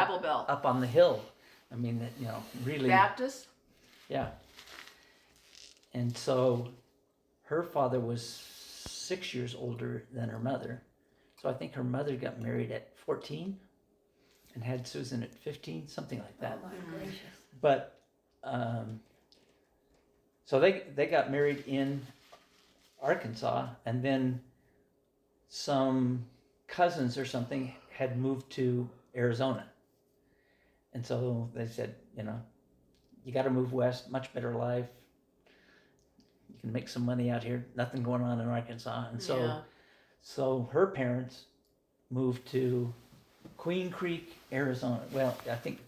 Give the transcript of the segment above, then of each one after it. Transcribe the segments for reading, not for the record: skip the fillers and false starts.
Bible Belt. up on the hill. I mean, really. Baptist? Yeah. And so her father was 6 years older than her mother. So I think her mother got married at 14 and had Susan at 15, something like that. Oh my gracious. But so they got married in Arkansas, and then some cousins or something had moved to Arizona. And so they said, you got to move west, much better life. You can make some money out here. Nothing going on in Arkansas. And so her parents moved to Queen Creek, Arizona. Well, I think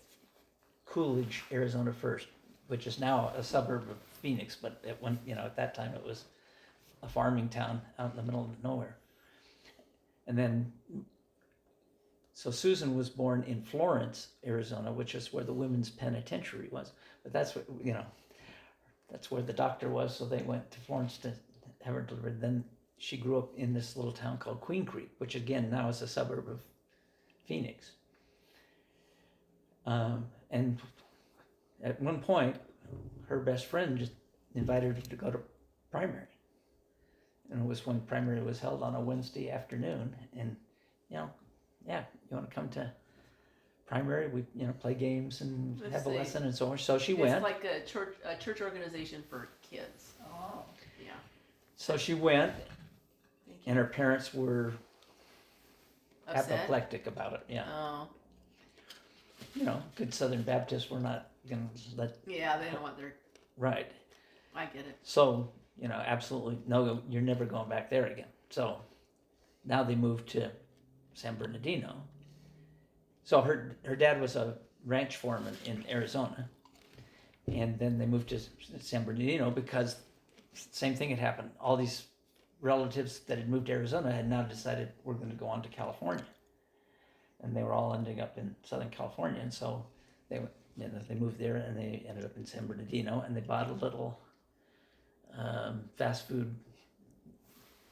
Coolidge, Arizona first, which is now a suburb of Phoenix, but at that time it was a farming town out in the middle of nowhere. And then, so Susan was born in Florence, Arizona, which is where the women's penitentiary was. But that's what, that's where the doctor was, so they went to Florence to have her delivered. Then she grew up in this little town called Queen Creek, which again now is a suburb of Phoenix. And at one point, her best friend just invited her to go to primary. And it was when primary was held on a Wednesday afternoon. And, you want to come to primary? We, play games and have a lesson and so on. So she went. It's like a church organization for kids. Oh. Yeah. So she went, and her parents were Upset? apoplectic about it. Yeah. Oh. Good Southern Baptists were not going to let. Yeah, they don't want their. Right. I get it. So, absolutely, no, you're never going back there again. So now they moved to San Bernardino. So her dad was a ranch foreman in Arizona. And then they moved to San Bernardino because same thing had happened. All these relatives that had moved to Arizona had now decided we're going to go on to California. And they were all ending up in Southern California. And so they moved there and they ended up in San Bernardino, and they bought a little fast food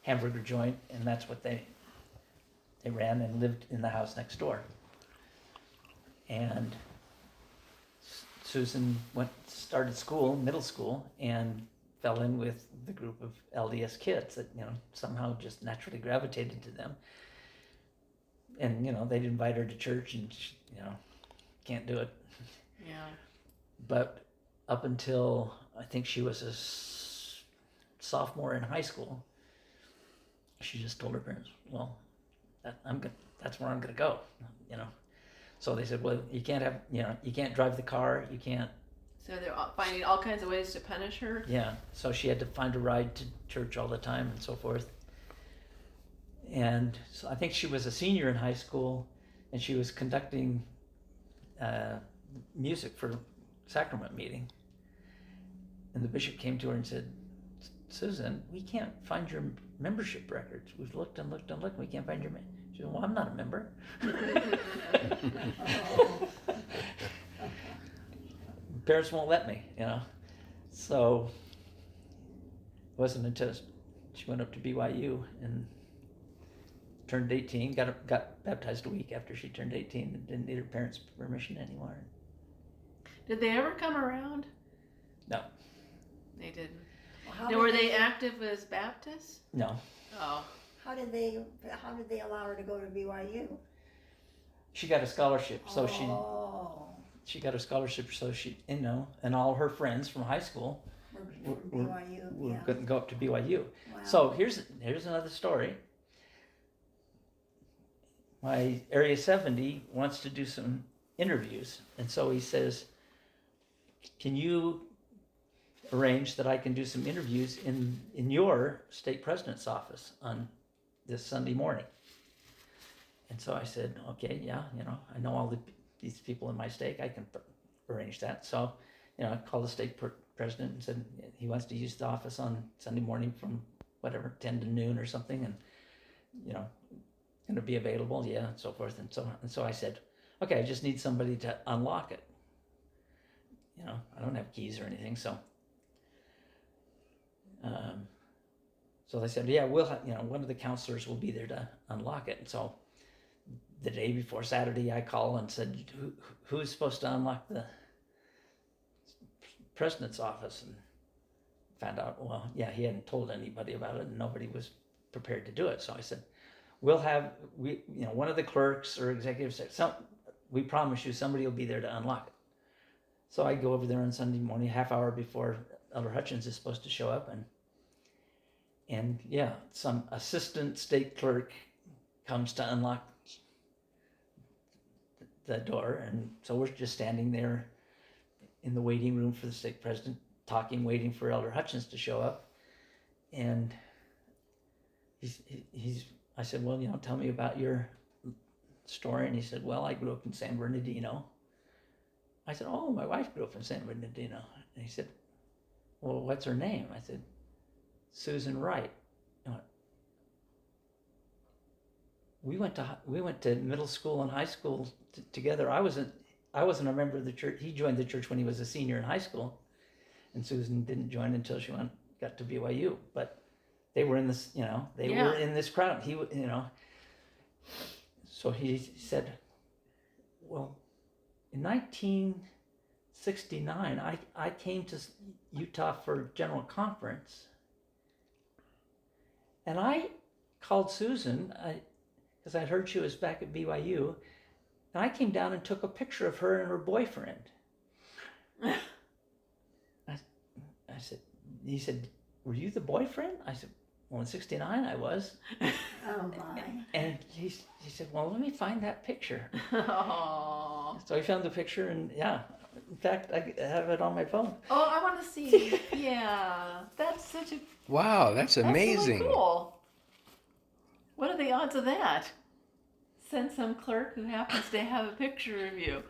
hamburger joint, and that's what they ran and lived in the house next door. And Susan started school, middle school, and fell in with the group of LDS kids that somehow just naturally gravitated to them. And they'd invite her to church, and she, can't do it. Yeah. But up until I think she was a sophomore in high school, she just told her parents, "Well, that's where I'm gonna go." So they said, "Well, you can't have, you can't drive the car, you can't." So they're finding all kinds of ways to punish her. Yeah. So she had to find a ride to church all the time and so forth. And so I think she was a senior in high school, and she was conducting music for sacrament meeting. And the bishop came to her and said, "Susan, we can't find your membership records. We've looked and looked and looked. We can't find your She said, "Well, I'm not a member." Parents won't let me, So it wasn't until she went up to BYU and turned 18, got baptized a week after she turned 18, and didn't need her parents' permission anymore. Did they ever come around? No. They didn't. Well, Now, were they active as Baptists? No. Oh. How did they allow her to go to BYU? She got a scholarship, so Oh. she got a scholarship, so she, and all her friends from high school Were BYU, were going to go up to BYU. Wow. So here's another story. My Area 70 wants to do some interviews, and so he says, "Can you arrange that I can do some interviews in your state president's office on this Sunday morning?" And so I said, "Okay, yeah, I know all these people in my stake. I can arrange that." So, I called the state president and said he wants to use the office on Sunday morning from whatever 10 to noon or something, and going to be available, yeah, and so forth. And so I said, "Okay, I just need somebody to unlock it. I don't have keys or anything." So so they said, "Yeah, we'll have, one of the counselors will be there to unlock it." And so the day before Saturday, I called and said, who's supposed to unlock the president's office? And found out, well, yeah, he hadn't told anybody about it, and nobody was prepared to do it. So I said, one of the clerks or executives said, we promise you somebody will be there to unlock it. So I go over there on Sunday morning, half hour before Elder Hutchins is supposed to show up, and yeah, some assistant state clerk comes to unlock the door, and so we're just standing there in the waiting room for the stake president, talking, waiting for Elder Hutchins to show up, and I said, well, tell me about your story, and he said, well, I grew up in San Bernardino. I said, oh, my wife grew up in San Bernardino, and he said, well, what's her name? I said, Susan Wright. I went, we went to middle school and high school together. I wasn't a member of the church. He joined the church when he was a senior in high school, and Susan didn't join until she got to BYU. But they were in this, were in this crowd. So he said, well, in 1969, I came to Utah for General Conference, and I called Susan because I'd heard she was back at BYU, and I came down and took a picture of her and her boyfriend. I said, he said, were you the boyfriend? I said, well, in 69 I was. Oh my. And he said, well, let me find that picture. Oh. So I found the picture, and yeah, in fact, I have it on my phone. Oh, I want to see. Yeah, that's such a. Wow, that's amazing. Really cool. What are the odds of that? Send some clerk who happens to have a picture of you.